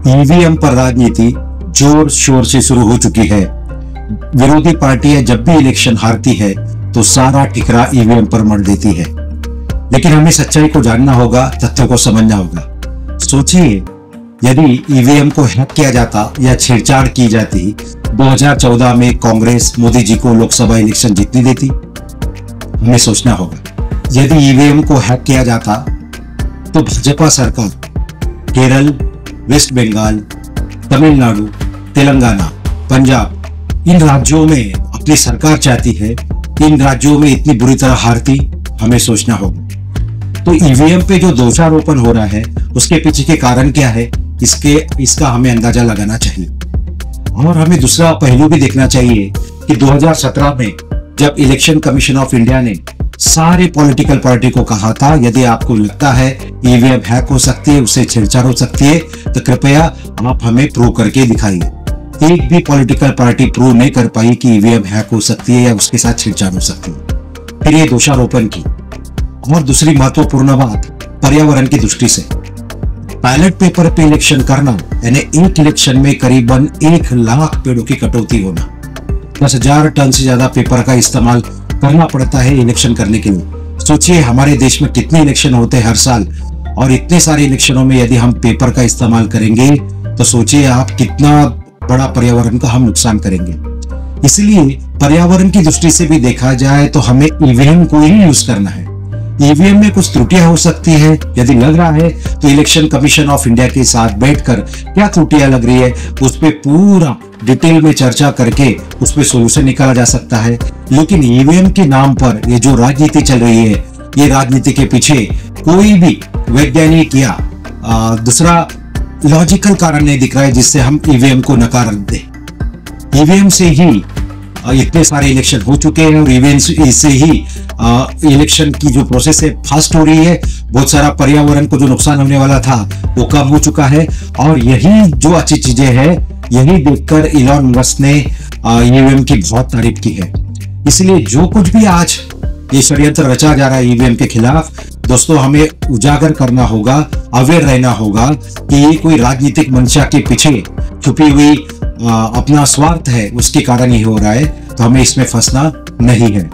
EVM पर राजनीति जोर शोर से शुरू हो चुकी है। विरोधी पार्टियां जब भी इलेक्शन हारती है तो सारा ठिकरा ईवीएम पर मढ़ देती है। लेकिन हमें सच्चाई को जानना होगा, तथ्यों को समझना होगा। सोचिए, यदि ईवीएम को हैक किया जाता या छेड़छाड़ की जाती 2014 में कांग्रेस मोदी जी को लोकसभा इलेक्शन जीतने देती? हमें सोचना होगा। यदि ईवीएम को हैक किया जाता तो भाजपा सरकार केरल, वेस्ट बंगाल, तमिलनाडु, तेलंगाना, पंजाब, इन राज्यों में अपनी सरकार चाहती है, इन राज्यों में इतनी बुरी तरह हारती? हमें सोचना होगा। तो ईवीएम पे जो दोषारोपण हो रहा है उसके पीछे के कारण क्या है, इसका हमें अंदाजा लगाना चाहिए। और हमें दूसरा पहलू भी देखना चाहिए कि 2017 में जब इलेक्शन कमीशन ऑफ इंडिया ने सारे पॉलिटिकल पार्टी को कहा था, यदि आपको लगता है ईवीएम हैक हो सकती है, उससे छेड़छाड़ हो सकती है, तो कृपया आप हमें प्रूव करके दिखाइए। एक भी पॉलिटिकल पार्टी प्रूव नहीं कर पाई कि ईवीएम हैक हो सकती है या उसके साथ छेड़छाड़ हो सकती है। फिर ये दोषारोपण की। और दूसरी महत्वपूर्ण बात, पर्यावरण की दृष्टि से बैलेट पेपर पे इलेक्शन करना यानी एक इलेक्शन में करीबन 1 लाख पेड़ों की कटौती होना। 10,000 टन से ज्यादा पेपर का इस्तेमाल करना पड़ता है इलेक्शन करने के लिए। सोचिए, हमारे देश में कितने इलेक्शन होते हैं हर साल, और इतने सारे इलेक्शनों में यदि हम पेपर का इस्तेमाल करेंगे तो सोचिए आप कितना बड़ा पर्यावरण का हम नुकसान करेंगे। इसलिए पर्यावरण की दृष्टि से भी देखा जाए तो हमें ईवीएम को ही यूज करना है। ईवीएम में कुछ त्रुटियां हो सकती है, यदि लग रहा है तो इलेक्शन कमीशन ऑफ इंडिया के साथ बैठकर क्या त्रुटियां लग रही है उस पे पूरा डिटेल में चर्चा करके उस पे सोल्यूशन निकाला जा सकता है। लेकिन ईवीएम के नाम पर ये जो राजनीति चल रही है, ये राजनीति के पीछे कोई भी वैज्ञानिक या दूसरा लॉजिकल कारण नहीं दिख रहा है जिससे हम ईवीएम को नकार दें। ईवीएम से ही इतने सारे इलेक्शन हो चुके हैं और ईवीएम से ही इलेक्शन की जो प्रोसेस है फास्ट हो रही है। बहुत सारा पर्यावरण को जो नुकसान होने वाला था वो कम हो चुका है। और यही जो अच्छी चीजें हैं, यही देखकर इलॉन मस्क ने ईवीएम की बहुत तारीफ की है। इसलिए जो कुछ भी आज ये षड्यंत्र रचा जा रहा है ईवीएम के खिलाफ, दोस्तों हमें उजागर करना होगा, अवेयर रहना होगा कि ये कोई राजनीतिक मंशा के पीछे छुपी हुई अपना स्वार्थ है, उसके कारण ही हो रहा है। तो हमें इसमें फंसना नहीं है।